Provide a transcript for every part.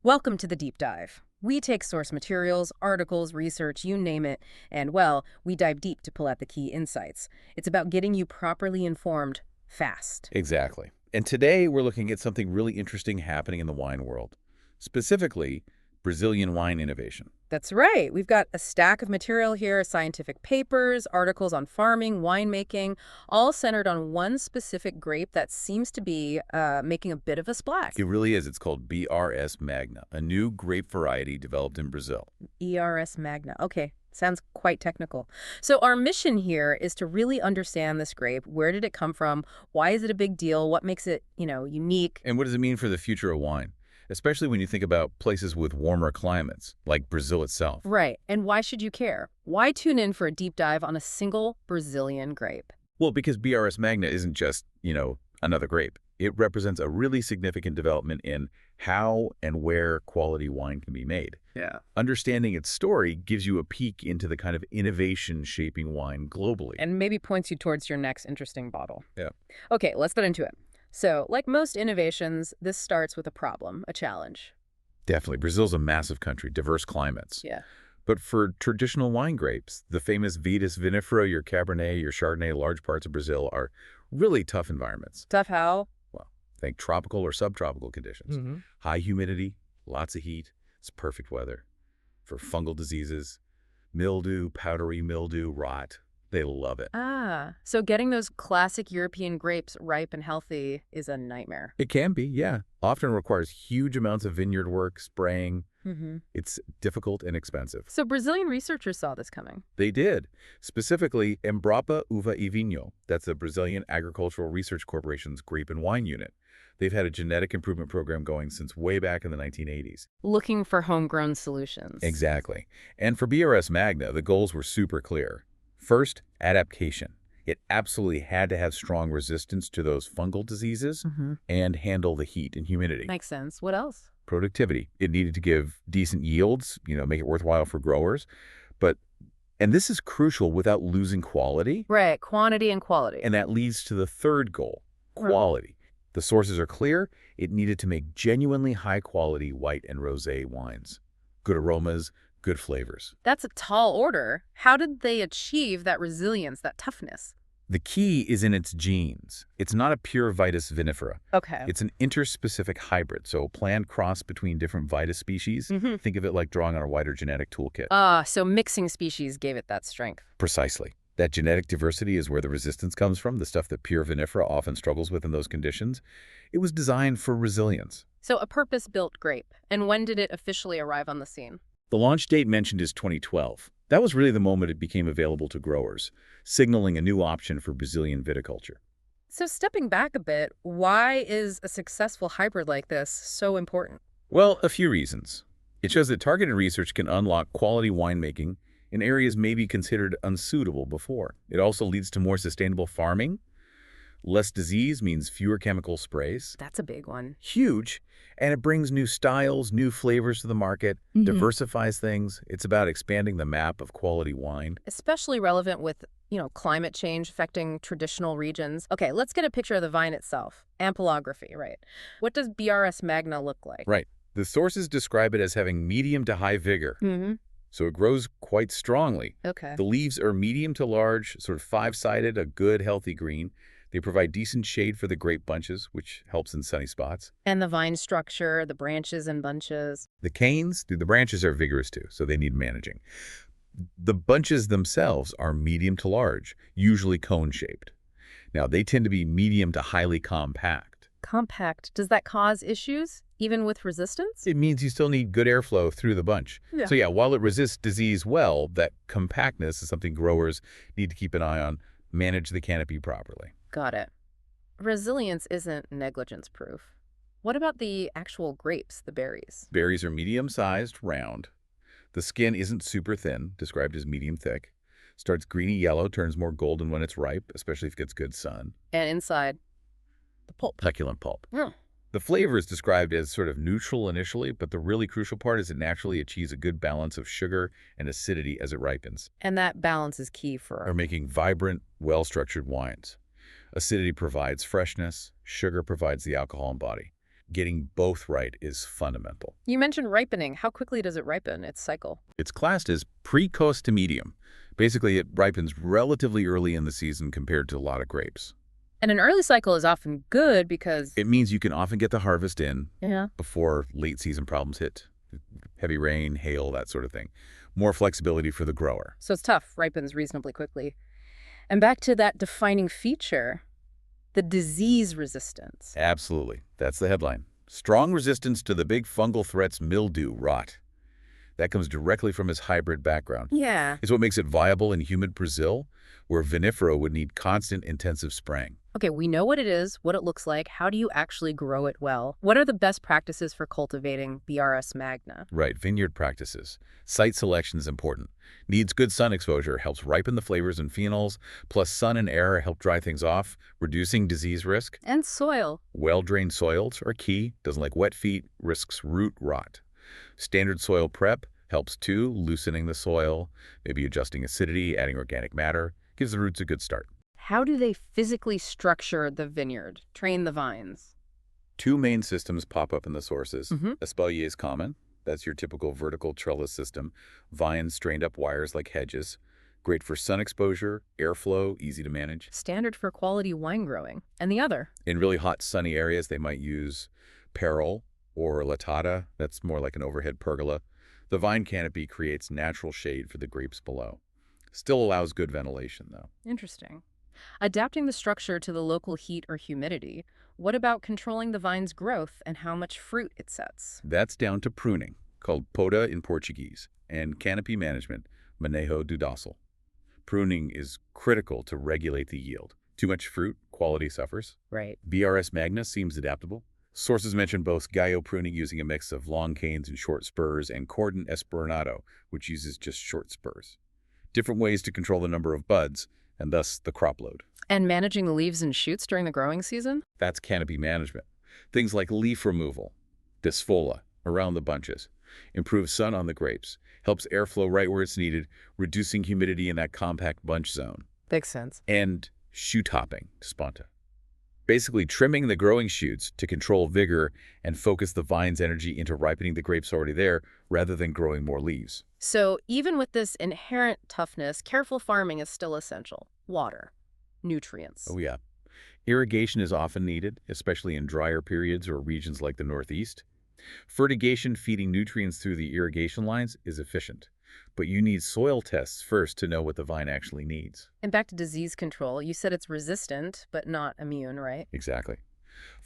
Welcome to the deep dive. We take source materials, articles, research, you name it, and, well, we dive deep to pull out the key insights. It's about getting you properly informed fast. Exactly. And today we're looking at something really interesting happening in the wine world, specifically Brazilian wine innovation. That's right. We've got a stack of material here, scientific papers, articles on farming, winemaking, all centered on one specific grape that seems to be making a bit of a splash. It really is. It's called BRS Magna, a new grape variety developed in Brazil. BRS Magna. Okay, sounds quite technical. So our mission here is to really understand this grape. Where did it come from? Why is it a big deal? What makes it, unique? And what does it mean for the future of wine? Especially when you think about places with warmer climates, like Brazil itself. Right. And why should you care? Why tune in for a deep dive on a single Brazilian grape? Well, because BRS Magna isn't just, another grape. It represents a really significant development in how and where quality wine can be made. Yeah. Understanding its story gives you a peek into the kind of innovation shaping wine globally. And maybe points you towards your next interesting bottle. Yeah. Okay, let's get into it. So, like most innovations, this starts with a problem, a challenge. Definitely. Brazil's a massive country, diverse climates. Yeah. But for traditional wine grapes, the famous Vitis vinifera, your Cabernet, your Chardonnay, large parts of Brazil are really tough environments. Tough how? Well, think tropical or subtropical conditions. High humidity, lots of heat. It's perfect weather for fungal diseases, mildew, powdery mildew, rot. They love it. So getting those classic European grapes ripe and healthy is a nightmare. It can be, yeah. Often requires huge amounts of vineyard work, spraying. It's difficult and expensive. So Brazilian researchers saw this coming. They did. Specifically, Embrapa Uva e Vinho. That's the Brazilian Agricultural Research Corporation's grape and wine unit. They've had a genetic improvement program going since way back in the 1980s. Looking for homegrown solutions. Exactly. And for BRS Magna, the goals were super clear. First, adaptation. It absolutely had to have strong resistance to those fungal diseases and handle the heat and humidity. Makes sense. What else? Productivity. It needed to give decent yields, make it worthwhile for growers. And this is crucial without losing quality. Right, quantity and quality. And that leads to the third goal, quality. The sources are clear. It needed to make genuinely high-quality white and rosé wines. Good aromas, good flavors. That's a tall order. How did they achieve that resilience, that toughness? The key is in its genes. It's not a pure Vitis vinifera. Okay. It's an interspecific hybrid, so a planned cross between different Vitis species. Think of it like drawing on a wider genetic toolkit. So mixing species gave it that strength. Precisely. That genetic diversity is where the resistance comes from, the stuff that pure vinifera often struggles with in those conditions. It was designed for resilience. So a purpose-built grape. And when did it officially arrive on the scene? The launch date mentioned is 2012. That was really the moment it became available to growers, signaling a new option for Brazilian viticulture. So stepping back a bit, why is a successful hybrid like this so important? Well, a few reasons. It shows that targeted research can unlock quality winemaking in areas maybe considered unsuitable before. It also leads to more sustainable farming. Less disease means fewer chemical sprays. That's a big one. Huge. And it brings new styles, new flavors to the market, diversifies things. It's about expanding the map of quality wine. Especially relevant with, climate change affecting traditional regions. Okay, let's get a picture of the vine itself. Ampelography, right? What does BRS Magna look like? Right. The sources describe it as having medium to high vigor. So it grows quite strongly. Okay. The leaves are medium to large, sort of five-sided, a good, healthy green. They provide decent shade for the grape bunches, which helps in sunny spots. And the vine structure, the branches and bunches. The canes, the branches are vigorous too, so they need managing. The bunches themselves are medium to large, usually cone-shaped. Now, they tend to be medium to highly compact. Compact. Does that cause issues, even with resistance? It means you still need good airflow through the bunch. Yeah. So yeah, while it resists disease well, that compactness is something growers need to keep an eye on, manage the canopy properly. Got it. Resilience isn't negligence-proof. What about the actual grapes, the berries? Berries are medium-sized, round. The skin isn't super thin, described as medium thick. Starts greeny yellow, turns more golden when it's ripe, especially if it gets good sun. And inside, the pulp. Succulent pulp. Yeah. The flavor is described as sort of neutral initially, but the really crucial part is it naturally achieves a good balance of sugar and acidity as it ripens. And that balance is key for Making vibrant, well-structured wines. Acidity provides freshness, sugar provides the alcohol and body. Getting both right is fundamental. You mentioned ripening. How quickly does it ripen, its cycle? It's classed as precoce to medium. Basically, it ripens relatively early in the season compared to a lot of grapes. And an early cycle is often good because... It means you can often get the harvest in Yeah. before late season problems hit. Heavy rain, hail, that sort of thing. More flexibility for the grower. So it's tough, ripens reasonably quickly. And back to that defining feature, the disease resistance. Absolutely. That's the headline. Strong resistance to the big fungal threats mildew, rot. That comes directly from his hybrid background. Yeah. It's what makes it viable in humid Brazil, where vinifera would need constant intensive spraying. Okay, we know what it is, what it looks like. How do you actually grow it well? What are the best practices for cultivating BRS Magna? Right, vineyard practices. Site selection is important. Needs good sun exposure, helps ripen the flavors and phenols, plus sun and air help dry things off, reducing disease risk. And soil. Well-drained soils are key, doesn't like wet feet, risks root rot. Standard soil prep helps too, loosening the soil, maybe adjusting acidity, adding organic matter, gives the roots a good start. How do they physically structure the vineyard, train the vines? Two main systems pop up in the sources. Mm-hmm. Espalier is common. That's your typical vertical trellis system. Vines strained up wires like hedges. Great for sun exposure, airflow, easy to manage. Standard for quality wine growing. And the other? In really hot, sunny areas, they might use peril or latata. That's more like an overhead pergola. The vine canopy creates natural shade for the grapes below. Still allows good ventilation, though. Interesting. Adapting the structure to the local heat or humidity. What about controlling the vine's growth and how much fruit it sets? That's down to pruning, called poda in Portuguese, and canopy management, manejo do dócil. Pruning is critical to regulate the yield. Too much fruit, quality suffers. Right. BRS Magna seems adaptable. Sources mention both gallo pruning using a mix of long canes and short spurs and cordon esperanto, which uses just short spurs. Different ways to control the number of buds, and thus the crop load. And managing the leaves and shoots during the growing season? That's canopy management. Things like leaf removal, disfola, around the bunches, improves sun on the grapes, helps airflow right where it's needed, reducing humidity in that compact bunch zone. Makes sense. And shoot hopping, sponta. Basically trimming the growing shoots to control vigor and focus the vine's energy into ripening the grapes already there rather than growing more leaves. So even with this inherent toughness, careful farming is still essential. Water, nutrients. Oh yeah. Irrigation is often needed, especially in drier periods or regions like the Northeast. Fertigation feeding nutrients through the irrigation lines is efficient, but you need soil tests first to know what the vine actually needs. And back to disease control, you said it's resistant, but not immune, right? Exactly.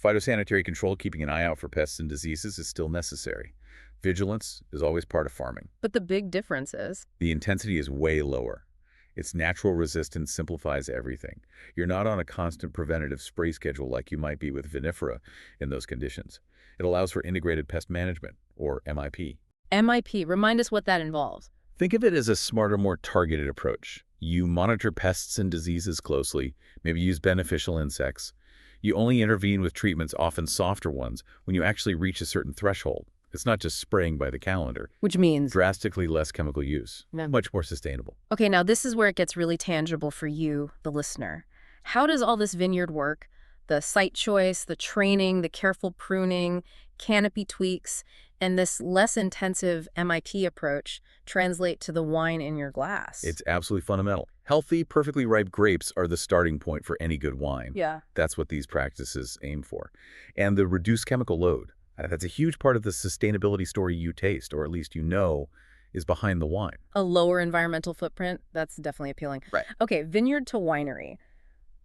Phytosanitary control, keeping an eye out for pests and diseases, is still necessary. Vigilance is always part of farming. But the big difference is? The intensity is way lower. Its natural resistance simplifies everything. You're not on a constant preventative spray schedule like you might be with vinifera in those conditions. It allows for integrated pest management, or MIP. MIP, remind us what that involves. Think of it as a smarter, more targeted approach. You monitor pests and diseases closely, maybe use beneficial insects. You only intervene with treatments, often softer ones, when you actually reach a certain threshold. It's not just spraying by the calendar. Which means? Drastically less chemical use. Much more sustainable. Okay, now this is where it gets really tangible for you, the listener. How does all this vineyard work? The site choice, the training, the careful pruning, canopy tweaks, and this less intensive MIP approach translate to the wine in your glass. It's absolutely fundamental. Healthy, perfectly ripe grapes are the starting point for any good wine. Yeah. That's what these practices aim for. And the reduced chemical load. That's a huge part of the sustainability story you taste, or at least you know, is behind the wine. A lower environmental footprint, that's definitely appealing. Right. Okay, vineyard to winery.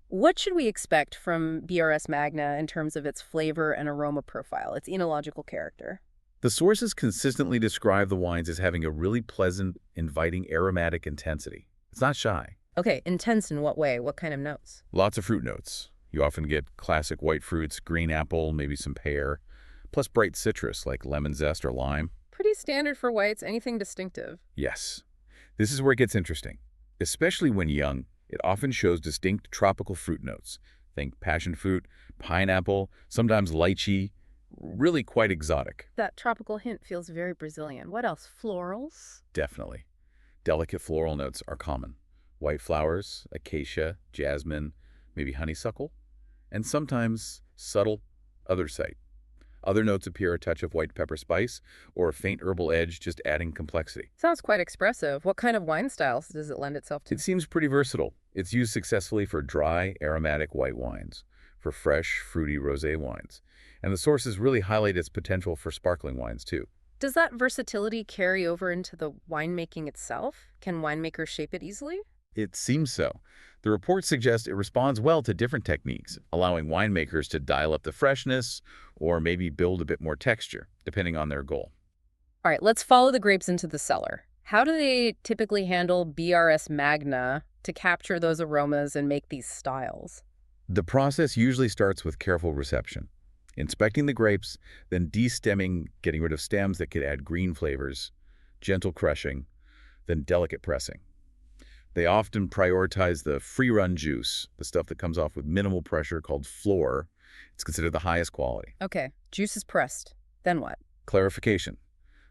What should we expect from BRS Magna in terms of its flavor and aroma profile, its enological character? The sources consistently describe the wines as having a really pleasant, inviting aromatic intensity. It's not shy. Okay, intense in what way? What kind of notes? Lots of fruit notes. You often get classic white fruits, green apple, maybe some pear, plus bright citrus like lemon zest or lime. Pretty standard for whites. Anything distinctive? Yes. This is where it gets interesting. Especially when young, it often shows distinct tropical fruit notes. Think passion fruit, pineapple, sometimes lychee, really quite exotic. That tropical hint feels very Brazilian. What else? Florals? Definitely. Delicate floral notes are common. White flowers, acacia, jasmine, maybe honeysuckle, and sometimes subtle other site. Other notes appear a touch of white pepper spice or a faint herbal edge, just adding complexity. Sounds quite expressive. What kind of wine styles does it lend itself It to? seems pretty versatile. It's used successfully for dry, aromatic white wines, for fresh, fruity rosé wines, and the sources really highlight its potential for sparkling wines too. Does that versatility carry over into the winemaking itself? Can winemakers shape it easily? It seems so. The reports suggest it responds well to different techniques, allowing winemakers to dial up the freshness or maybe build a bit more texture, depending on their goal. All right, let's follow the grapes into the cellar. How do they typically handle BRS Magna to capture those aromas and make these styles? The process usually starts with careful reception, inspecting the grapes, then destemming, getting rid of stems that could add green flavors, gentle crushing, then delicate pressing. They often prioritize the free-run juice, the stuff that comes off with minimal pressure called floor. It's considered the highest quality. Okay, juice is pressed. Then what? Clarification.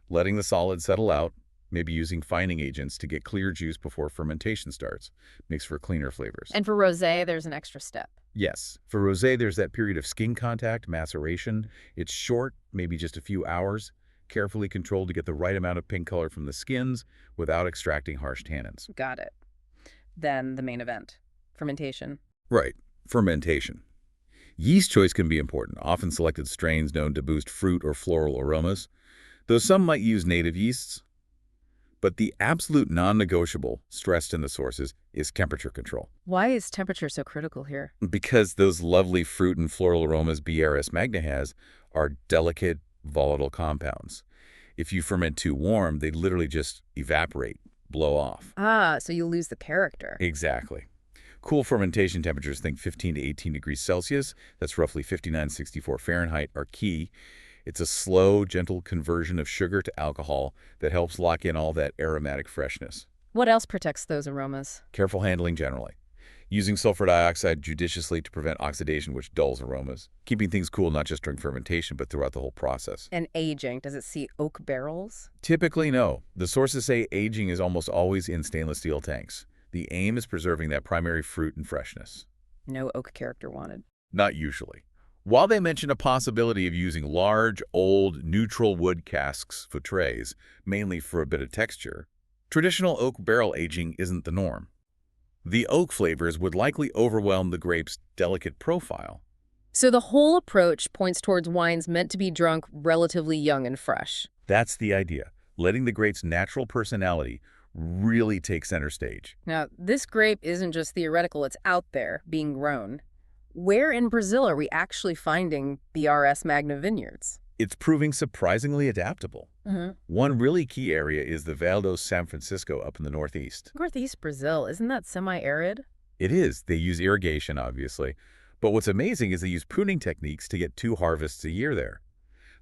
Letting the solid settle out, maybe using fining agents to get clear juice before fermentation starts. Makes for cleaner flavors. And for rosé, there's an extra step. Yes, for rosé, there's that period of skin contact, maceration. It's short, maybe just a few hours, carefully controlled to get the right amount of pink color from the skins without extracting harsh tannins. Got it. Then the main event, fermentation. Right, fermentation. Yeast choice can be important, often selected strains known to boost fruit or floral aromas, though some might use native yeasts. But the absolute non-negotiable, stressed in the sources, is temperature control. Why is temperature so critical here? Because those lovely fruit and floral aromas BRS Magna has are delicate, volatile compounds. If you ferment too warm, they literally just evaporate, blow off. Ah, so you lose the character. Exactly. Cool fermentation temperatures, think 15 to 18 degrees Celsius, that's roughly 59-64 Fahrenheit, are key. It's a slow, gentle conversion of sugar to alcohol that helps lock in all that aromatic freshness. What else protects those aromas? Careful handling generally. Using sulfur dioxide judiciously to prevent oxidation, which dulls aromas. Keeping things cool not just during fermentation, but throughout the whole process. And aging, does it see oak barrels? Typically, no. The sources say aging is almost always in stainless steel tanks. The aim is preserving that primary fruit and freshness. No oak character wanted. Not usually. While they mention a possibility of using large, old, neutral wood casks for trays, mainly for a bit of texture, traditional oak barrel aging isn't the norm. The oak flavors would likely overwhelm the grape's delicate profile. So the whole approach points towards wines meant to be drunk relatively young and fresh. That's the idea, letting the grape's natural personality really take center stage. Now, this grape isn't just theoretical, it's out there, being grown. Where in Brazil are we actually finding BRS Magna vineyards? It's proving surprisingly adaptable. One really key area is the Vale do San Francisco up in the northeast. Northeast Brazil, isn't that semi-arid? It is. They use irrigation, obviously. But what's amazing is they use pruning techniques to get 2 harvests a year there.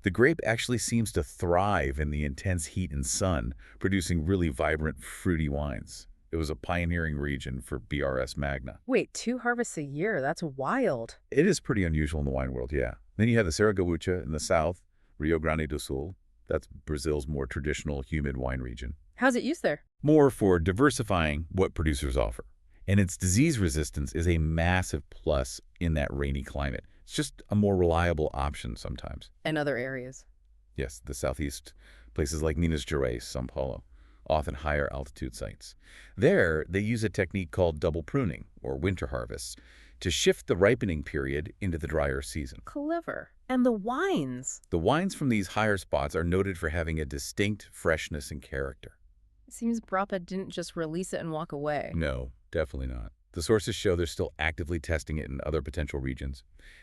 The grape actually seems to thrive in the intense heat and sun, producing really vibrant, fruity wines. It was a pioneering region for BRS Magna. Wait, 2 harvests a year? That's wild. It is pretty unusual in the wine world, yeah. Then you have the Saragossa in the south, Rio Grande do Sul. That's Brazil's more traditional, humid wine region. How's it used there? More for diversifying what producers offer. And its disease resistance is a massive plus in that rainy climate. It's just a more reliable option sometimes. And other areas. Yes, the southeast, places like Minas Gerais, São Paulo, often higher altitude sites. There, they use a technique called double pruning, or winter harvests, to shift the ripening period into the drier season. Clever. And the wines. The wines from these higher spots are noted for having a distinct freshness and character. It seems Embrapa didn't just release it and walk away. No, definitely not. The sources show they're still actively testing it in other potential regions.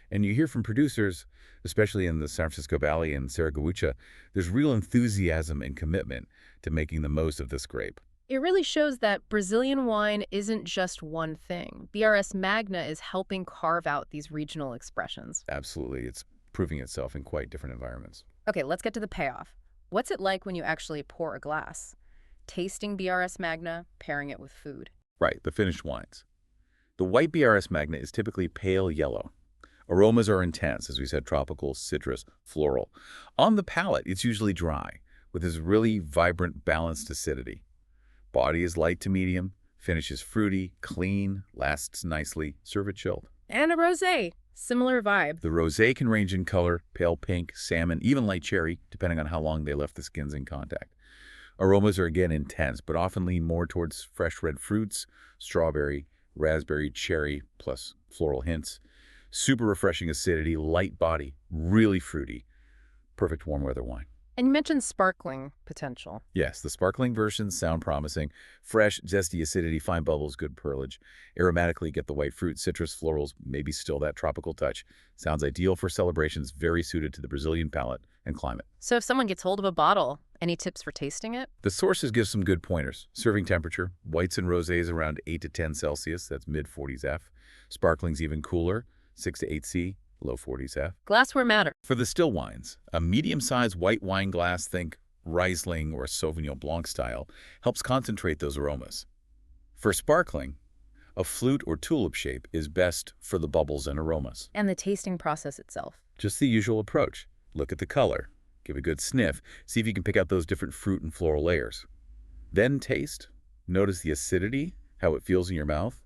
And you hear from producers, especially in the San Francisco Valley and Saragossa, there's real enthusiasm and commitment to making the most of this grape. It really shows that Brazilian wine isn't just one thing. BRS Magna is helping carve out these regional expressions. Absolutely. It's proving itself in quite different environments. Okay, let's get to the payoff. What's it like when you actually pour a glass? Tasting BRS Magna, pairing it with food. Right, the finished wines. The white BRS Magna is typically pale yellow. Aromas are intense, as we said, tropical, citrus, floral. On the palate, it's usually dry, with this really vibrant, balanced acidity. Body is light to medium, finish is fruity, clean, lasts nicely. Serve it chilled. And a rosé. Similar vibe. The rosé can range in color, pale pink, salmon, even light cherry, depending on how long they left the skins in contact. Aromas are again intense, but often lean more towards fresh red fruits, strawberry, raspberry, cherry, plus floral hints. Super refreshing acidity, light body, really fruity. Perfect warm weather wine. And you mentioned sparkling potential. Yes, the sparkling versions sound promising. Fresh, zesty acidity, fine bubbles, good pearlage. Aromatically get the white fruit, citrus, florals, maybe still that tropical touch. Sounds ideal for celebrations, very suited to the Brazilian palate and climate. So if someone gets hold of a bottle, any tips for tasting it? The sources give some good pointers. Serving temperature, whites and rosés around 8 to 10 Celsius, that's mid-40s F. Sparkling's even cooler, 6 to 8 C, low 40s F. Glassware matter. For the still wines, a medium-sized white wine glass, think Riesling or Sauvignon Blanc style, helps concentrate those aromas. For sparkling, a flute or tulip shape is best for the bubbles and aromas. And the tasting process itself. Just the usual approach. Look at the color, give a good sniff, see if you can pick out those different fruit and floral layers. Then taste. Notice the acidity, how it feels in your mouth,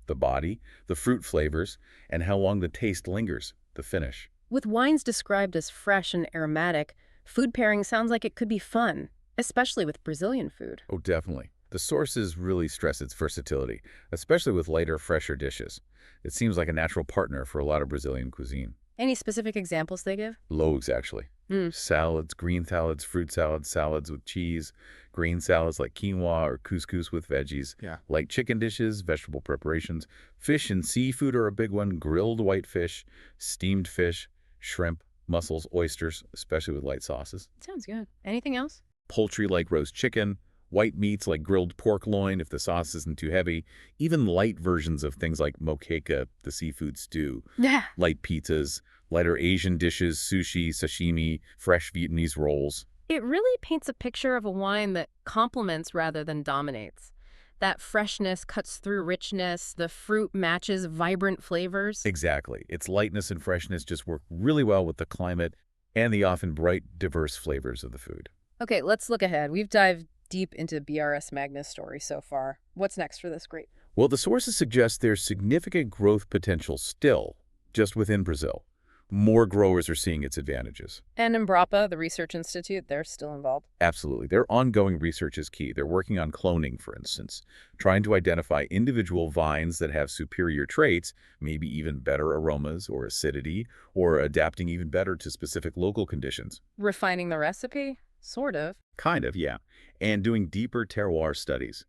the body, the fruit flavors, and how long the taste lingers, the finish. With wines described as fresh and aromatic, food pairing sounds like it could be fun, especially with Brazilian food. Oh, definitely. The sources really stress its versatility, especially with lighter, fresher dishes. It seems like a natural partner for a lot of Brazilian cuisine. Any specific examples they give? Loaves, actually. Salads, green salads, fruit salads, salads with cheese, green salads like quinoa or couscous with veggies, light chicken dishes, vegetable preparations. Fish and seafood are a big one. Grilled white fish, steamed fish, shrimp, mussels, oysters, especially with light sauces. Sounds good. Anything else? Poultry like roast chicken, white meats like grilled pork loin if the sauce isn't too heavy, even light versions of things like moqueca, the seafood stew, Yeah. light pizzas, lighter Asian dishes, sushi, sashimi, fresh Vietnamese rolls. It really paints a picture of a wine that complements rather than dominates. That freshness cuts through richness, the fruit matches vibrant flavors. Exactly. Its lightness and freshness just work really well with the climate and the often bright, diverse flavors of the food. Okay, let's look ahead. We've dived deep into BRS Magna's story so far. What's next for this grape? Well, the sources suggest there's significant growth potential still, just within Brazil. More growers are seeing its advantages. And Embrapa, the research institute, they're still involved. Absolutely. Their ongoing research is key. They're working on cloning, for instance, trying to identify individual vines that have superior traits, maybe even better aromas or acidity, or adapting even better to specific local conditions. Refining the recipe? Sort of. Kind of, yeah. And doing deeper terroir studies,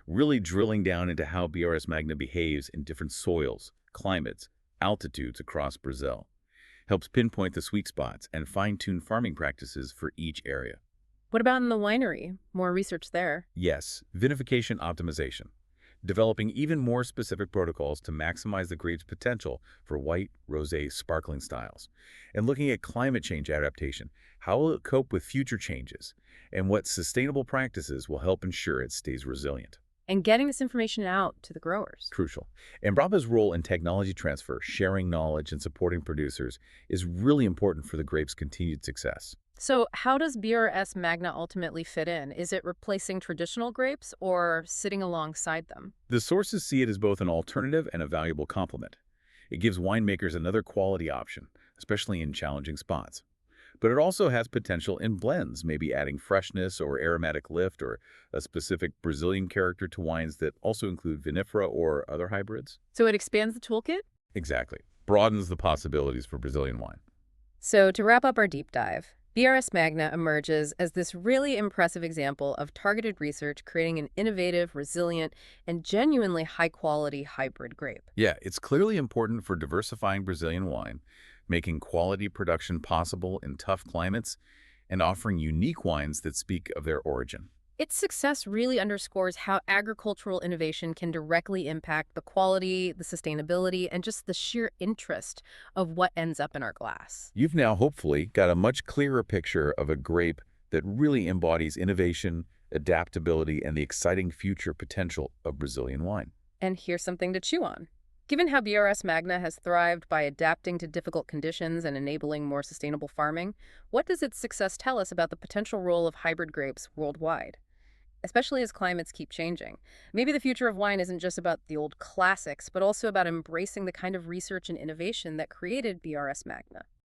really drilling down into how BRS Magna behaves in different soils, climates, altitudes across Brazil. Helps pinpoint the sweet spots and fine-tune farming practices for each area. What about in the winery? More research there. Yes, vinification optimization. Developing even more specific protocols to maximize the grape's potential for white, rosé, sparkling styles. And looking at climate change adaptation. How will it cope with future changes? And what sustainable practices will help ensure it stays resilient? And getting this information out to the growers. Crucial. Embrapa's role in technology transfer, sharing knowledge, and supporting producers is really important for the grape's continued success. So how does BRS Magna ultimately fit in? Is it replacing traditional grapes or sitting alongside them? The sources see it as both an alternative and a valuable complement. It gives winemakers another quality option, especially in challenging spots. But it also has potential in blends, maybe adding freshness or aromatic lift or a specific Brazilian character to wines that also include vinifera or other hybrids. So it expands the toolkit? Exactly. Broadens the possibilities for Brazilian wine. So to wrap up our deep dive, BRS Magna emerges as this really impressive example of targeted research creating an innovative, resilient, and genuinely high-quality hybrid grape. Yeah, it's clearly important for diversifying Brazilian wine, making quality production possible in tough climates, and offering unique wines that speak of their origin. Its success really underscores how agricultural innovation can directly impact the quality, the sustainability, and just the sheer interest of what ends up in our glass. You've now hopefully got a much clearer picture of a grape that really embodies innovation, adaptability, and the exciting future potential of Brazilian wine. And here's something to chew on. Given how BRS Magna has thrived by adapting to difficult conditions and enabling more sustainable farming, what does its success tell us about the potential role of hybrid grapes worldwide? especially as climates keep changing. Maybe the future of wine isn't just about the old classics, but also about embracing the kind of research and innovation that created BRS Magna.